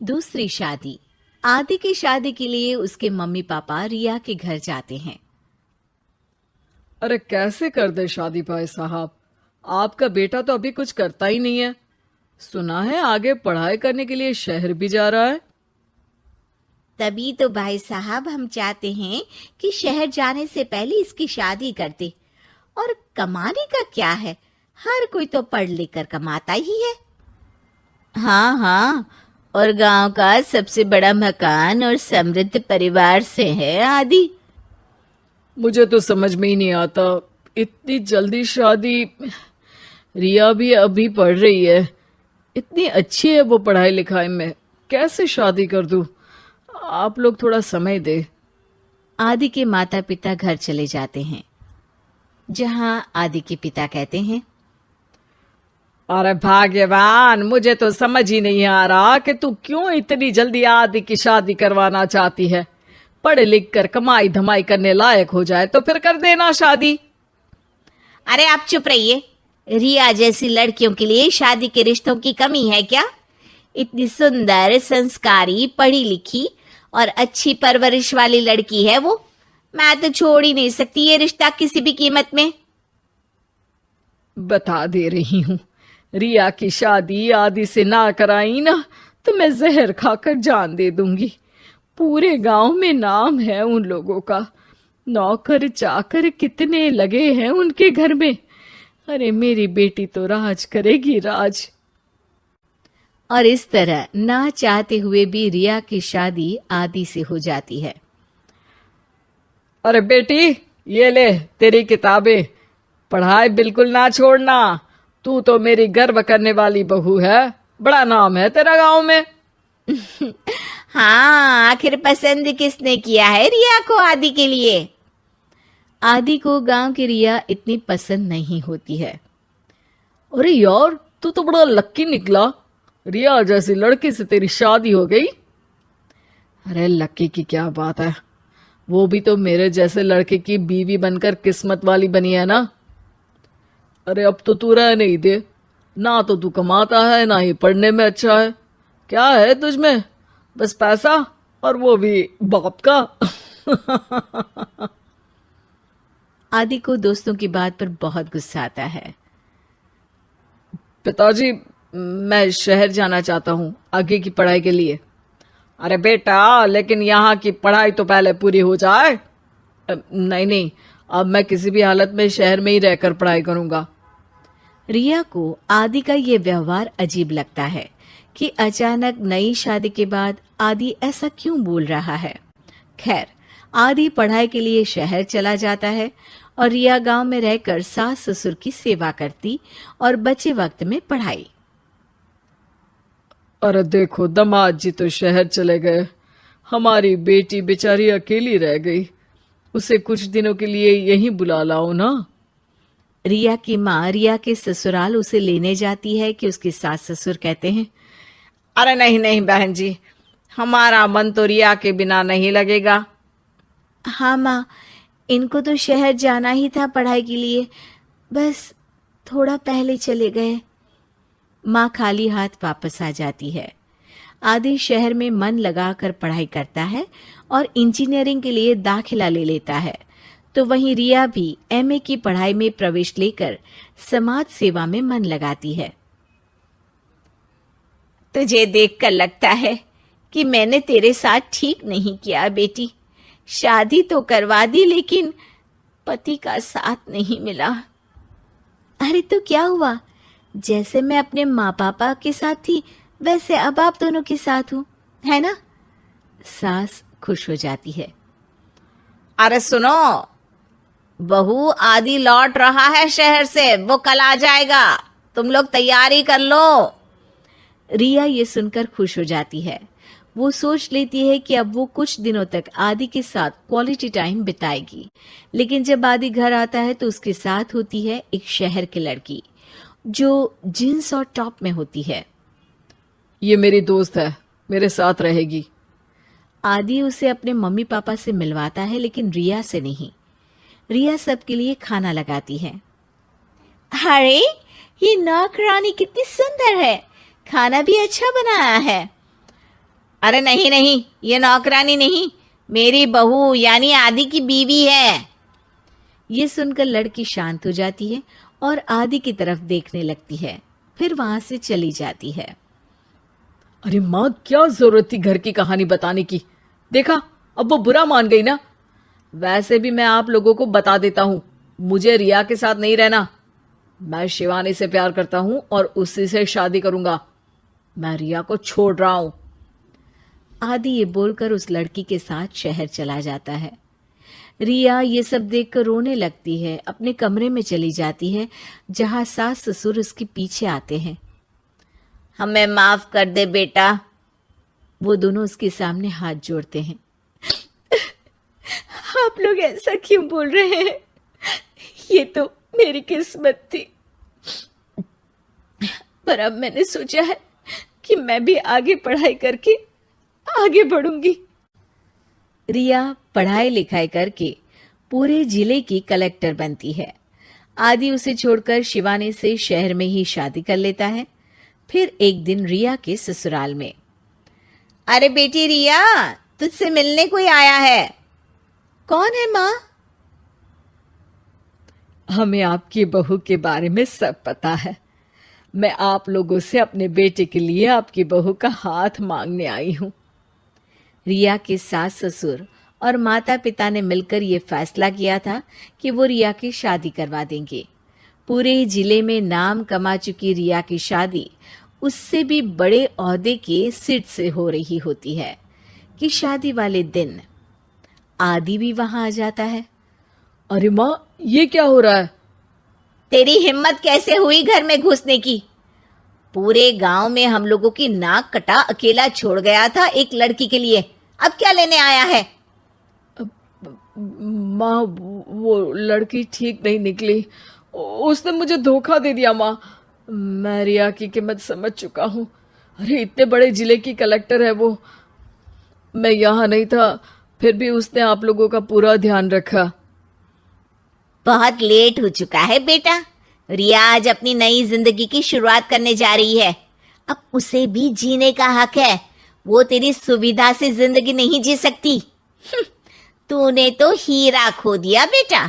दूसरी शादी। आदि की शादी के लिए उसके मम्मी पापा रिया के घर जाते हैं। अरे कैसे कर दे शादी भाई साहब, आपका बेटा तो अभी कुछ करता ही नहीं है। सुना है आगे पढ़ाई करने के लिए शहर भी जा रहा है। तभी तो भाई साहब हम चाहते हैं कि शहर जाने से पहले इसकी शादी कर दे। और कमाने का क्या है, हर कोई तो पढ़ लिख कर कमाता ही है। हाँ हाँ, और गांव का सबसे बड़ा मकान और समृद्ध परिवार से है आदि। मुझे तो समझ में ही नहीं आता, इतनी जल्दी शादी। रिया भी अभी पढ़ रही है, इतनी अच्छी है वो पढ़ाई लिखाई में, कैसे शादी कर दूं? आप लोग थोड़ा समय दे। आदि के माता पिता घर चले जाते हैं, जहां आदि के पिता कहते हैं, अरे भाग्यवान, मुझे तो समझ ही नहीं आ रहा कि तू क्यों इतनी जल्दी आदि की शादी करवाना चाहती है। पढ़ लिख कर कमाई धमाई करने लायक हो जाए तो फिर कर देना शादी। अरे आप चुप रहिए। रिया जैसी लड़कियों के लिए शादी के रिश्तों की कमी है क्या? इतनी सुंदर, संस्कारी, पढ़ी लिखी और अच्छी परवरिश वाली लड़की है वो। मैं तो छोड़ ही नहीं सकती ये रिश्ता किसी भी कीमत में। बता दे रही हूँ, रिया की शादी आदि से ना कराई ना तो मैं जहर खाकर जान दे दूंगी। पूरे गांव में नाम है उन लोगों का, नौकर चाकर कितने लगे हैं उनके घर में। अरे मेरी बेटी तो राज करेगी, राज। और इस तरह ना चाहते हुए भी रिया की शादी आदि से हो जाती है। अरे बेटी, ये ले तेरी किताबें, पढ़ाई बिल्कुल ना छोड़ना। तू तो मेरी गर्व करने वाली बहू है, बड़ा नाम है तेरा गांव में। हाँ, आखिर पसंद किसने किया है रिया को आदि के लिए? आदि को गांव की रिया इतनी पसंद नहीं होती है। अरे यार, तू तो बड़ा लक्की निकला, रिया जैसी लड़की से तेरी शादी हो गई। अरे लक्की की क्या बात है, वो भी तो मेरे जैसे लड़के की बीवी बनकर किस्मत वाली बनी है ना। अरे अब तो तू रह नहीं दे, ना तो तू कमाता है ना ही पढ़ने में अच्छा है। क्या है तुझमें? बस पैसा, और वो भी बाप का। आदि को दोस्तों की बात पर बहुत गुस्सा आता है। पिताजी, मैं शहर जाना चाहता हूँ आगे की पढ़ाई के लिए। अरे बेटा, लेकिन यहाँ की पढ़ाई तो पहले पूरी हो जाए। नहीं नहीं, अब मैं किसी भी हालत में शहर में ही रहकर पढ़ाई करूंगा। रिया को आदि का ये व्यवहार अजीब लगता है कि अचानक नई शादी के बाद आदि ऐसा क्यों बोल रहा है। खैर, आदि पढ़ाई के लिए शहर चला जाता है और रिया गांव में रहकर सास ससुर की सेवा करती और बचे वक्त में पढ़ाई। अरे देखो, दामाद जी तो शहर चले गए, हमारी बेटी बेचारी अकेली रह गई। उसे कुछ दिनों के लिए यहीं बुला लाओ ना। रिया की माँ रिया के ससुराल उसे लेने जाती है कि उसके सास ससुर कहते हैं, अरे नहीं नहीं बहन जी, हमारा मन तो रिया के बिना नहीं लगेगा। हाँ माँ, इनको तो शहर जाना ही था पढ़ाई के लिए, बस थोड़ा पहले चले गए। माँ खाली हाथ वापस आ जाती है। आदि शहर में मन लगाकर पढ़ाई करता है और इंजीनियरिंग के लिए दाखिला ले लेता है, तो वहीं रिया भी एमए की पढ़ाई में प्रवेश लेकर समाज सेवा में मन लगाती है। तुझे देखकर लगता है कि मैंने तेरे साथ ठीक नहीं किया बेटी। शादी तो करवा दी लेकिन पति का साथ नहीं मिला। अरे तो क्या हुआ, जैसे मैं अपने माँ पापा के साथ थी वैसे अब आप दोनों के साथ हूँ, है ना? सास खुश हो जाती है। अरे सुनो, बहू आदि लौट रहा है शहर से, वो कल आ जाएगा, तुम लोग तैयारी कर लो। रिया ये सुनकर खुश हो जाती है। वो सोच लेती है कि अब वो कुछ दिनों तक आदि के साथ क्वालिटी टाइम बिताएगी। लेकिन जब आदि घर आता है तो उसके साथ होती है एक शहर की लड़की जो जींस और टॉप में होती है। ये मेरी दोस्त है, मेरे साथ रहेगी। आदि उसे अपने मम्मी पापा से मिलवाता है लेकिन रिया से नहीं। रिया सबके लिए खाना लगाती है। अरे ये नौकरानी कितनी सुंदर है, खाना भी अच्छा बनाया है। अरे नहीं नहीं, ये नौकरानी नहीं, मेरी बहू यानी आदि की बीवी है। ये सुनकर लड़की शांत हो जाती है और आदि की तरफ देखने लगती है, फिर वहां से चली जाती है। अरे माँ, क्या जरूरत थी घर की कहानी बताने की? देखा, अब वो बुरा मान गई ना। वैसे भी मैं आप लोगों को बता देता हूं, मुझे रिया के साथ नहीं रहना। मैं शिवानी से प्यार करता हूं और उसी से शादी करूंगा। मैं रिया को छोड़ रहा हूं। आदि ये बोलकर उस लड़की के साथ शहर चला जाता है। रिया ये सब देखकर रोने लगती है, अपने कमरे में चली जाती है जहां सास ससुर उसके पीछे आते हैं। हमें माफ कर दे बेटा। वो दोनों उसके सामने हाथ जोड़ते हैं। आप लोग ऐसा क्यों बोल रहे हैं? ये तो मेरी किस्मत थी, पर अब मैंने सोचा है कि मैं भी आगे पढ़ाई करके आगे बढ़ूंगी। रिया पढ़ाई लिखाई करके पूरे जिले की कलेक्टर बनती है। आदि उसे छोड़कर शिवानी से शहर में ही शादी कर लेता है। फिर एक दिन रिया के ससुराल में, अरे बेटी रिया, तुझसे मिलने कोई आया है। कौन है माँ? हमें आपकी बहू के बारे में सब पता है। मैं आप लोगों से अपने बेटे के लिए आपकी बहू का हाथ मांगने आई हूं। रिया के सास ससुर और माता पिता ने मिलकर ये फैसला किया था कि वो रिया की शादी करवा देंगे। पूरे जिले में नाम कमा चुकी रिया की शादी उससे भी बड़े ओहदे के सिट से हो रही होती है कि शादी वाले दिन आदि भी वहां आ जाता है। अरे माँ, ये क्या हो रहा है? तेरी हिम्मत कैसे हुई घर में घुसने की? पूरे गांव में हम लोगों की नाक कटा अकेला छोड़ गया था एक लड़की के लिए, अब क्या लेने आया है? माँ, वो लड़की ठीक नहीं निकली। उसने मुझे धोखा दे दिया माँ। मैं रिया की कीमत समझ चुका हूँ। अरे इतने बड़े जिले की कलेक्टर है वो। मैं यहाँ नहीं था, फिर भी उसने आप लोगों का पूरा ध्यान रखा। बहुत लेट हो चुका है बेटा। रिया आज अपनी नई जिंदगी की शुरुआत करने जा रही है, अब उसे भी जीने का हक है। वो तेरी सुविधा से जिंदगी नहीं जी सकती। तूने तो हीरा खो दिया बेटा।